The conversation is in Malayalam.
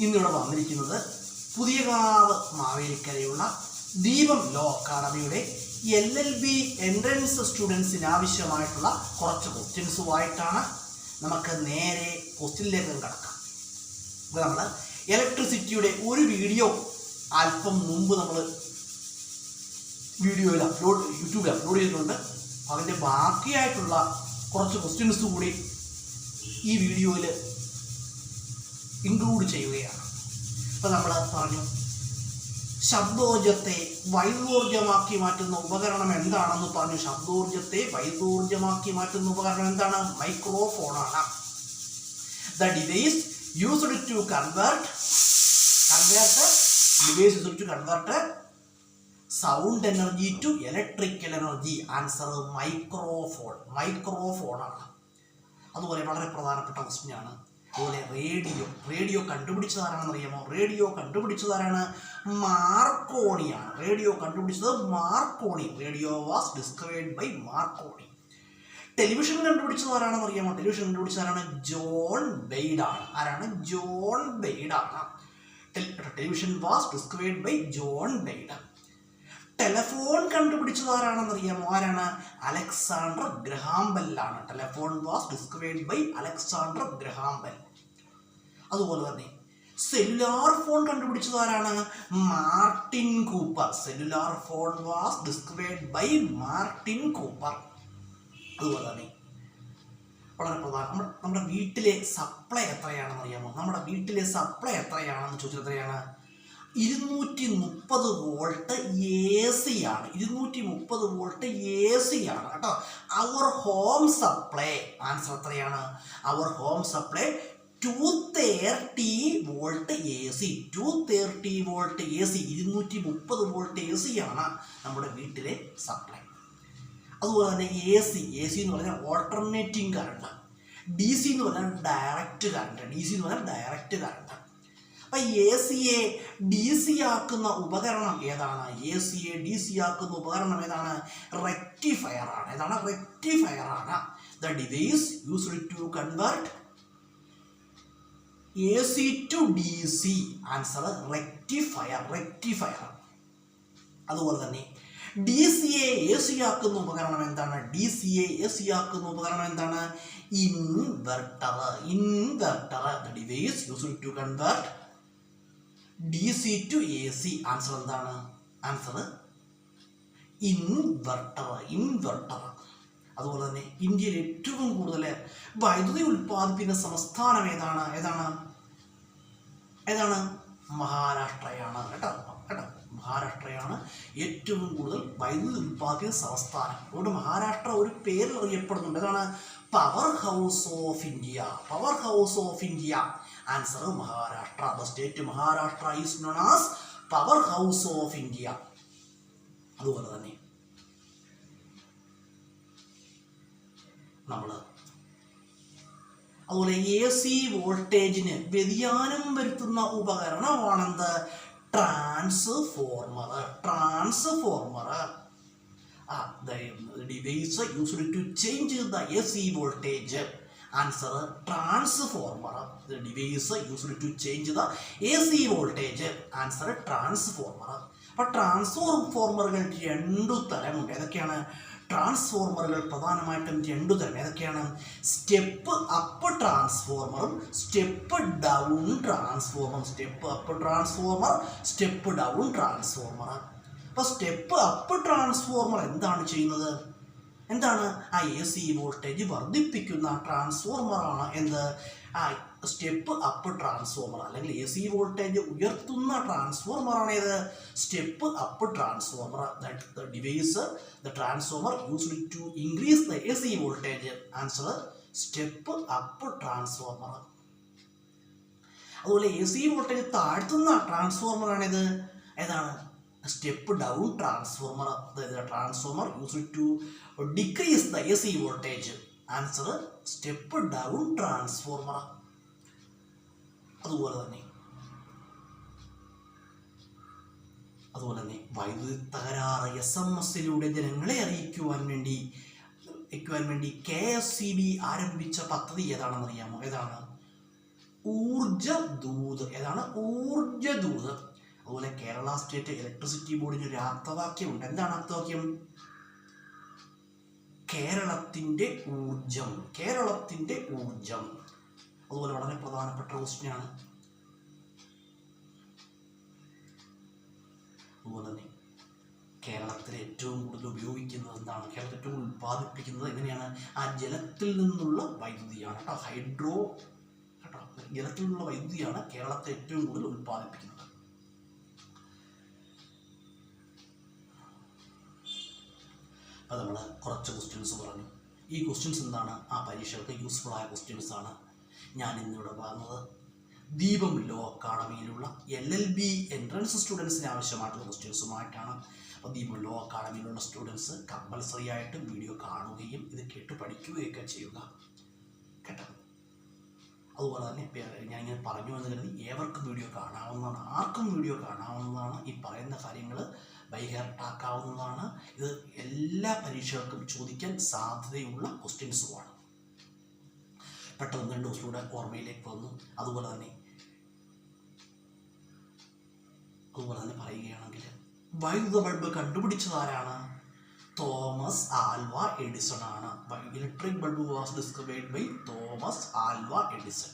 ഇന്നിവിടെ വന്നിരിക്കുന്നത് പുതിയകാവ് മാവേലിക്കരയുള്ള ദീപം ലോ അക്കാഡമിയുടെ LLB എൻട്രൻസ് സ്റ്റുഡൻസിന് ആവശ്യമായിട്ടുള്ള കുറച്ച് ക്വസ്റ്റ്യൻസുമായിട്ടാണ്. നമുക്ക് നേരെ ക്വസ്റ്റ്യനിലേക്ക് കടക്കാം. ഇപ്പോൾ നമ്മൾ ഇലക്ട്രിസിറ്റിയുടെ ഒരു വീഡിയോ അല്പം മുമ്പ് നമ്മൾ യൂട്യൂബിൽ അപ്ലോഡ് ചെയ്തിട്ടുണ്ട്. അതിൻ്റെ ബാക്കിയായിട്ടുള്ള കുറച്ച് ക്വസ്റ്റ്യൻസ് കൂടി ഈ വീഡിയോയിൽ ഇൻക്ലൂഡ് ചെയ്യുകയാണ്. അപ്പോൾ നമ്മൾ പറഞ്ഞു, ശബ്ദോർജ്ജത്തെ വൈദ്യോർജ്ജമാക്കി മാറ്റുന്ന ഉപകരണം എന്താണെന്ന് പറഞ്ഞു. ശബ്ദോർജ്ജത്തെ വൈദ്യോർജ്ജമാക്കി മാറ്റുന്ന ഉപകരണം എന്താണ്? മൈക്രോഫോണാണ്. The device used to convert sound energy to electrical energy. Answer മൈക്രോഫോണാണ്. അതുപോലെ വളരെ പ്രധാനപ്പെട്ട ക്വസ്റ്റ്യനാണ്. അതുപോലെ റേഡിയോ കണ്ടുപിടിച്ചതാരാണെന്ന് അറിയാമോ? റേഡിയോ കണ്ടുപിടിച്ചതാരാണ്? മാർക്കോണിയാണ്. റേഡിയോ കണ്ടുപിടിച്ചത് Marconi. Radio was discovered by Marconi. Television കണ്ടുപിടിച്ചതാരാണെന്ന് അറിയാമോ? ടെലിവിഷൻ കണ്ടുപിടിച്ചതാരാണ്? ജോൺ ബെയ്ഡ് ആണ്. ആരാണ്? ജോൺ ബെയ്ഡ് ആണ്. Television was discovered by John Baird. Telephone കണ്ടുപിടിച്ചതാരാണെന്ന് അറിയാമോ? ആരാണ്? അലക്സാണ്ടർ ഗ്രഹാം ബെൽ ആണ്. Telephone was discovered by Alexander Graham Bell. അതുപോലെ തന്നെ സെല്ലുലാർ ഫോൺ കണ്ടുപിടിച്ചതാരാണ്? Martin Cooper. Cellular phone was discovered by Martin Cooper. അതുപോലെ തന്നെ വളരെ പ്രധാനം, നമ്മുടെ വീട്ടിലെ സപ്ലൈ എത്രയാണെന്ന് അറിയാമോ? നമ്മുടെ വീട്ടിലെ സപ്ലൈ എത്രയാണെന്ന് ചോദിച്ചാൽ എത്രയാണ്? 230 വോൾട്ട് AC ആണ്. 230 വോൾട്ട് AC ആണ് കേട്ടോ. അവർ ഹോം സപ്ലൈ ആൻസർ എത്രയാണ്? Our home supply 230 volt AC. 230 volt AC, 230 volt AC ആണ് നമ്മുടെ വീട്ടിലെ സപ്ലൈ. അതുപോലെ തന്നെ AC എന്ന് പറഞ്ഞാൽ ഓൾട്ടർനേറ്റിംഗ് കറണ്ട്. DC എന്ന് പറഞ്ഞാൽ ഡയറക്റ്റ് കറണ്ട്. അപ്പം AC-യെ DC ആക്കുന്ന ഉപകരണം ഏതാണ്? AC-യെ DC ആക്കുന്ന ഉപകരണം ഏതാണ്? റെക്ടിഫയർ ആണ്. ഏതാണ്? റെക്ടിഫയർ ആണ്. The device used to convert AC to DC. Answer rectifier. അതുപോലെ തന്നെ DC-യെ AC ആക്കുന്ന ഉപകരണം എന്താണ്? DC-യെ AC ആക്കുന്ന ഉപകരണം എന്താണ്? Inverter. The device used to convert DC to AC. Answer എന്താണ്? Answer inverter. അതുപോലെ തന്നെ ഇന്ത്യയിൽ ഏറ്റവും കൂടുതൽ വൈദ്യുതി ഉൽപ്പാദിപ്പിക്കുന്ന സംസ്ഥാനം ഏതാണ്? മഹാരാഷ്ട്രയാണ് കേട്ടോ. മഹാരാഷ്ട്രയാണ് ഏറ്റവും കൂടുതൽ വൈദ്യുതി ഉൽപ്പാദിപ്പിക്കുന്ന സംസ്ഥാനം. അതുകൊണ്ട് മഹാരാഷ്ട്ര ഒരു പേരിൽ അറിയപ്പെടുന്നുണ്ട്. ഏതാണ്? Power house of India. Answer Maharashtra. The state Maharashtra is known as power house of India. അതുപോലെ തന്നെ AC വോൾട്ടേജിന് വ്യതിയാനം വരുത്തുന്ന ഉപകരണമാണെന്ത്? Transformer. The device used to change the AC voltage. Answer transformer. The device used to change the AC voltage. Answer transformer. അപ്പോൾ ട്രാൻസ്ഫോർമറുകൾ 2 തരമുണ്ട്. ഏതൊക്കെയാണ് ട്രാൻസ്ഫോർമറുകൾ? പ്രധാനമായിട്ടും 2 തരം. ഏതൊക്കെയാണ്? സ്റ്റെപ്പ് അപ്പ് ട്രാൻസ്ഫോർമറും സ്റ്റെപ്പ് ഡൗൺ ട്രാൻസ്ഫോർമറും. Step down transformer. അപ്പോൾ സ്റ്റെപ്പ് അപ്പ് ട്രാൻസ്ഫോർമർ എന്താണ് ചെയ്യുന്നത്? എന്താണ്? AC വോൾട്ടേജ് വർദ്ധിപ്പിക്കുന്ന ട്രാൻസ്ഫോർമറാണ് എന്ത്? Step up transformer. അല്ലെങ്കിൽ AC വോൾട്ടേജ് ഉയർത്തുന്ന ട്രാൻസ്ഫോർമറാണ് ഏത്? Step up transformer. The transformer used to increase the AC voltage. Answer step up transformer. അതുപോലെ AC വോൾട്ടേജ് താഴ്ത്തുന്ന ട്രാൻസ്ഫോർമറാണിത്. ഏതാണ്? Step down transformer. Transformer used to decrease the AC voltage. Answer step down transformer. അതുപോലെ തന്നെ വൈദ്യുതി തകരാറ് SMS-ലൂടെ ജനങ്ങളെ അറിയിക്കുവാൻ വേണ്ടി KSCB ആരംഭിച്ച പദ്ധതി ഏതാണെന്ന് അറിയാമോ? ഏതാണ്? ഊർജ ദൂത്. ഏതാണ്? ഊർജ്ജദൂത്. അതുപോലെ കേരള സ്റ്റേറ്റ് ഇലക്ട്രിസിറ്റി ബോർഡിന് ഒരു ആപ്തവാക്യമുണ്ട്. എന്താണ് ആപ്തവാക്യം? കേരളത്തിൻ്റെ ഊർജം. കേരളത്തിൻ്റെ ഊർജം. അതുപോലെ വളരെ പ്രധാനപ്പെട്ട ക്വസ്റ്റ്യനാണ്. അതുപോലെ തന്നെ കേരളത്തിൽ ഏറ്റവും കൂടുതൽ ഉപയോഗിക്കുന്നത് എന്താണ്? കേരളത്തിൽ ഏറ്റവും കൂടുതൽ ഉൽപ്പാദിപ്പിക്കുന്നത് എങ്ങനെയാണ്? ആ ജലത്തിൽ നിന്നുള്ള വൈദ്യുതിയാണ് കേട്ടോ. ഹൈഡ്രോ കേട്ടോ, ജലത്തിൽ നിന്നുള്ള വൈദ്യുതിയാണ് കേരളത്തിൽ ഏറ്റവും കൂടുതൽ ഉൽപ്പാദിപ്പിക്കുന്നത്. അപ്പോൾ നമ്മൾ കുറച്ച് ക്വസ്റ്റ്യൻസ് പറഞ്ഞു. ഈ ക്വസ്റ്റ്യൻസ് എന്താണ്? ആ പരീക്ഷകൾക്ക് യൂസ്ഫുൾ ആയ ക്വസ്റ്റ്യൻസ് ആണ് ഞാൻ ഇന്നിവിടെ പറഞ്ഞത്. ദീപം ലോ അക്കാഡമിയിലുള്ള LLB എൻട്രൻസ് സ്റ്റുഡൻസിന് ആവശ്യമായിട്ടുള്ള ക്വസ്റ്റ്യൻസുമായിട്ടാണ്. അപ്പോൾ ദീപം ലോ അക്കാഡമിയിലുള്ള സ്റ്റുഡൻസ് കമ്പൽസറി ആയിട്ട് വീഡിയോ കാണുകയും ഇത് കേട്ട് പഠിക്കുകയൊക്കെ ചെയ്യുക കേട്ടോ. അതുപോലെ തന്നെ ഞാനിങ്ങനെ പറഞ്ഞു എന്ന് കരുതി ഏവർക്കും വീഡിയോ കാണാവുന്നതാണ്, ആർക്കും വീഡിയോ കാണാവുന്നതാണ്. ഈ പറയുന്ന കാര്യങ്ങൾ ബൈഹേർട്ടാക്കാവുന്നതാണ്. ഇത് എല്ലാ പരീക്ഷകൾക്കും ചോദിക്കാൻ സാധ്യതയുള്ള ക്വസ്റ്റ്യൻസുമാണ്. പെട്ടെന്ന് 2 ദിവസത്തിലൂടെ ഓർമ്മയിലേക്ക് വന്നു. അതുപോലെ തന്നെ പറയുകയാണെങ്കിൽ വൈദ്യുത ബൾബ് കണ്ടുപിടിച്ചതാരാണ്? തോമസ് ആൽവ എഡിസൺ ആണ്. Electric bulb was discovered by Thomas Alva Edison.